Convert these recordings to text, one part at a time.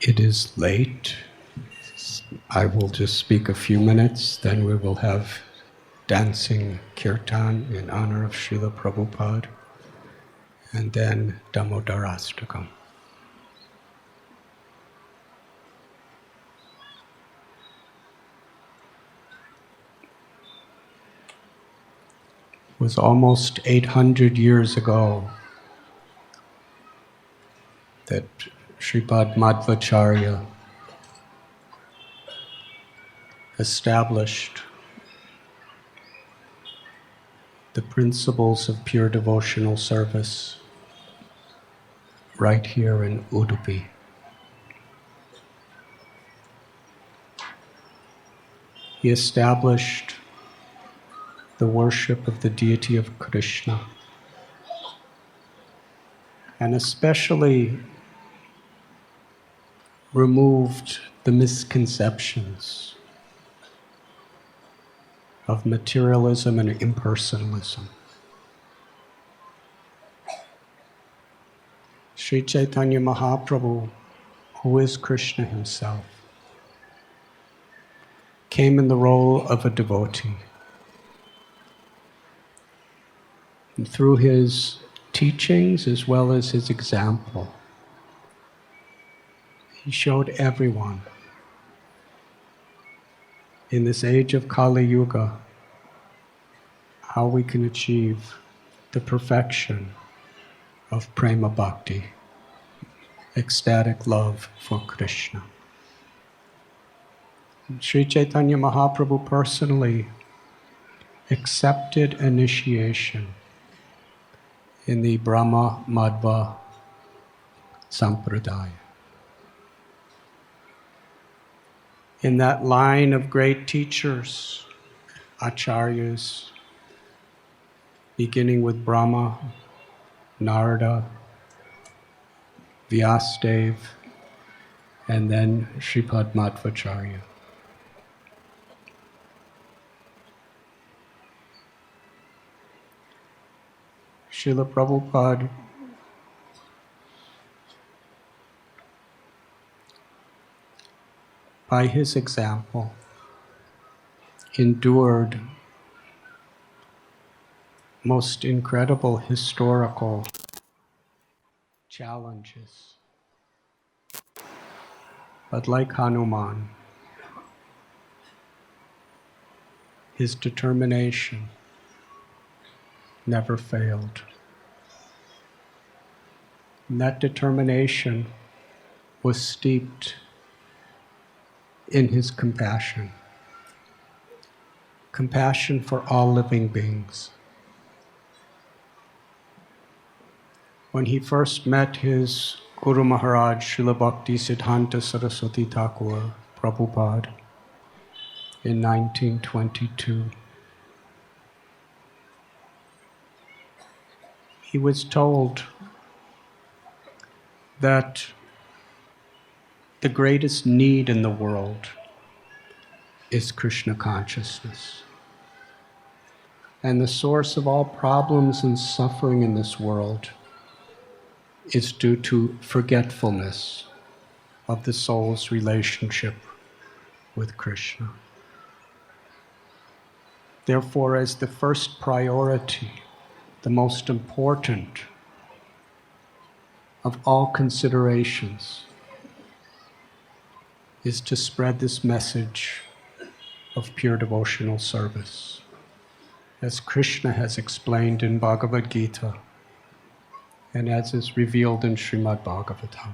It is late. I will just speak a few minutes, then we will have dancing kirtan in honor of Srila Prabhupada, and then Damodarastakam. It was almost 800 years ago that Sripad Madhvacharya established the principles of pure devotional service right here in Udupi. He established the worship of the deity of Krishna, and especially removed the misconceptions of materialism and impersonalism. Sri Chaitanya Mahaprabhu, who is Krishna himself, came in the role of a devotee. And through his teachings as well as his example, he showed everyone in this age of Kali Yuga how we can achieve the perfection of prema bhakti, ecstatic love for Krishna. And Sri Chaitanya Mahaprabhu personally accepted initiation in the Brahma Madhva Sampradaya. In that line of great teachers, acharyas, beginning with Brahma, Narada, Vyasadeva, and then Sripad Madhvacharya. Srila Prabhupada by his example endured most incredible historical challenges. But like Hanuman, his determination never failed. And that determination was steeped in his compassion. Compassion for all living beings. When he first met his Guru Maharaj, Srila Bhakti Siddhanta Saraswati Thakur Prabhupada in 1922, he was told that the greatest need in the world is Krishna consciousness. And the source of all problems and suffering in this world is due to forgetfulness of the soul's relationship with Krishna. Therefore, as the first priority, the most important of all considerations is to spread this message of pure devotional service, as Krishna has explained in Bhagavad Gita and as is revealed in Srimad Bhagavatam.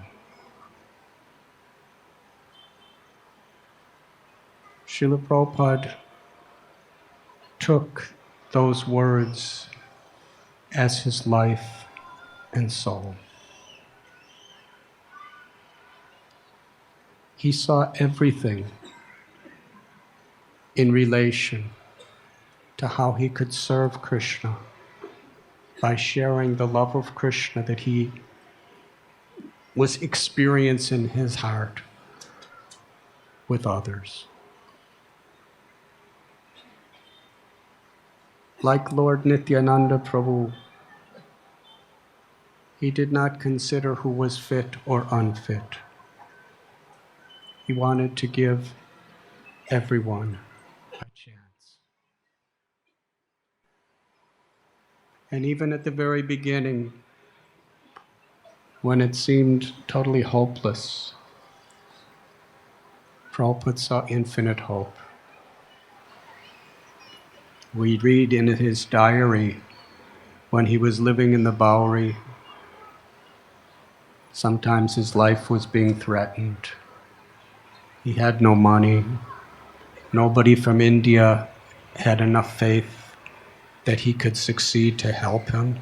Srila Prabhupada took those words as his life and soul. He saw everything in relation to how he could serve Krishna by sharing the love of Krishna that he was experiencing in his heart with others. Like Lord Nityananda Prabhu, he did not consider who was fit or unfit. He wanted to give everyone a chance. And even at the very beginning, when it seemed totally hopeless, Prabhupada saw infinite hope. We read in his diary when he was living in the Bowery, sometimes his life was being threatened. He had no money. Nobody from India had enough faith that he could succeed to help him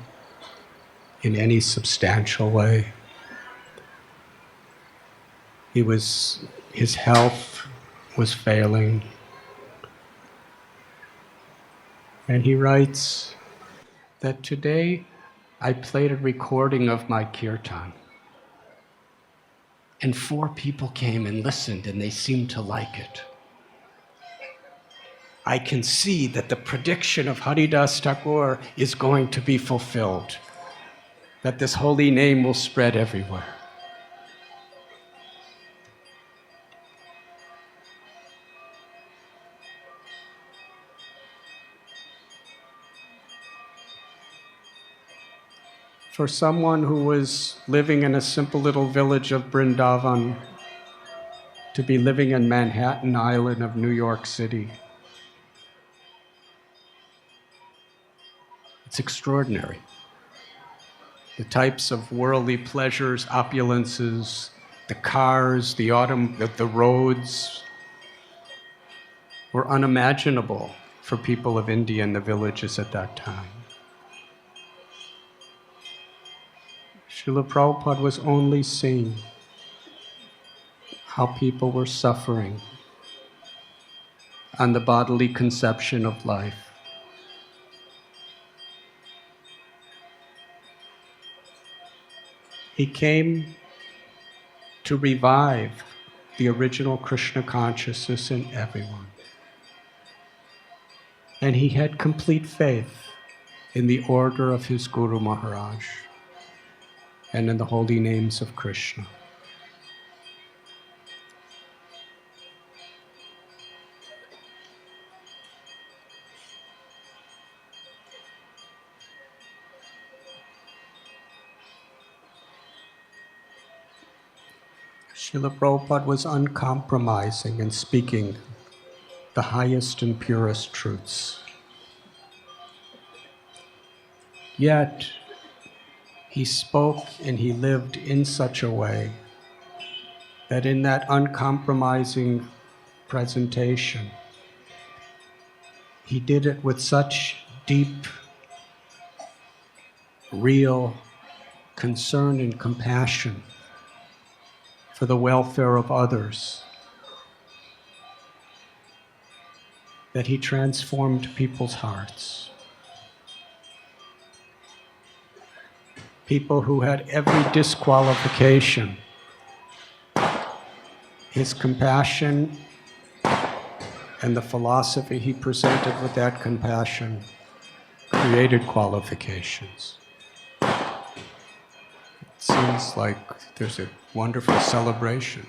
in any substantial way. His health was failing. And he writes that today I played a recording of my kirtan. And 4 people came and listened, and they seemed to like it. I can see that the prediction of Haridas Thakur is going to be fulfilled, that this holy name will spread everywhere. For someone who was living in a simple little village of Vrindavan to be living in Manhattan Island of New York City, it's extraordinary. The types of worldly pleasures, opulences, the cars, the roads were unimaginable for people of India in the villages at that time. Srila Prabhupada was only seeing how people were suffering on the bodily conception of life. He came to revive the original Krishna consciousness in everyone. And he had complete faith in the order of his Guru Maharaj and in the holy names of Krishna. Srila Prabhupada was uncompromising in speaking the highest and purest truths. Yet, he spoke and he lived in such a way that in that uncompromising presentation, he did it with such deep, real concern and compassion for the welfare of others, that he transformed people's hearts. People who had every disqualification, his compassion and the philosophy he presented with that compassion created qualifications. It seems like there's a wonderful celebration.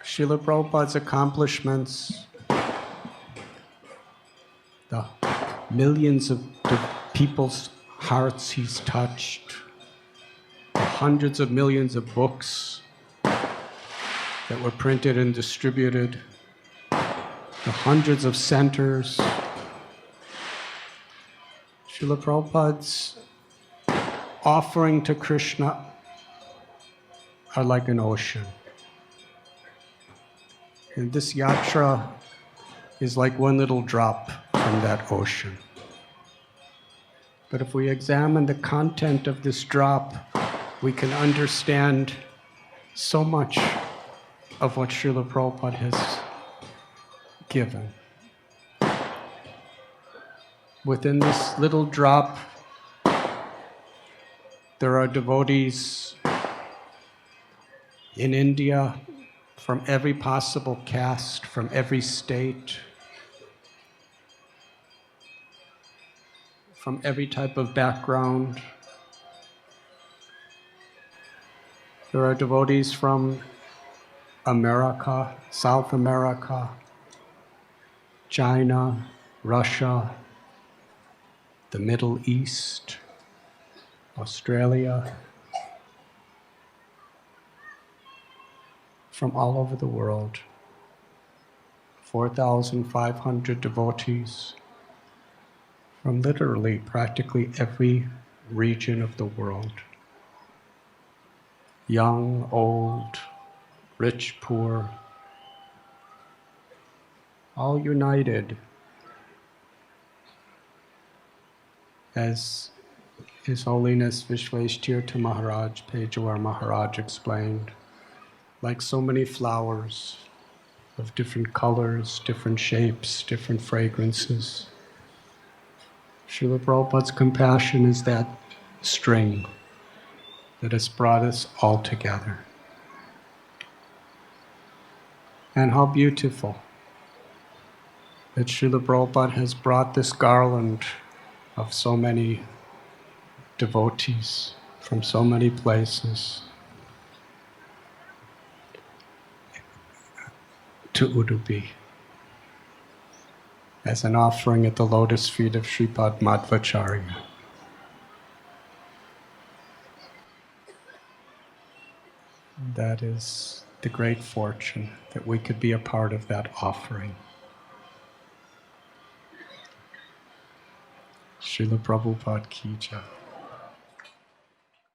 Srila Prabhupada's accomplishments, the millions of people's hearts he's touched, the hundreds of millions of books that were printed and distributed, the hundreds of centers. Srila Prabhupada's offering to Krishna are like an ocean. And this yatra is like one little drop from that ocean. But if we examine the content of this drop, we can understand so much of what Srila Prabhupada has given. Within this little drop, there are devotees in India from every possible caste, from every state. from every type of background. There are devotees from America, South America, China, Russia, the Middle East, Australia, from all over the world. 4,500 devotees from literally practically every region of the world. Young, old, rich, poor, all united as His Holiness Vishweshtirtha Maharaj, Pejawar Maharaj explained, like so many flowers of different colors, different shapes, different fragrances. Srila Prabhupada's compassion is that string that has brought us all together. And how beautiful that Srila Prabhupada has brought this garland of so many devotees from so many places to Udupi as an offering at the lotus feet of Sripad Madhvacharya. That is the great fortune that we could be a part of that offering. Srila Prabhupada Ki Jai.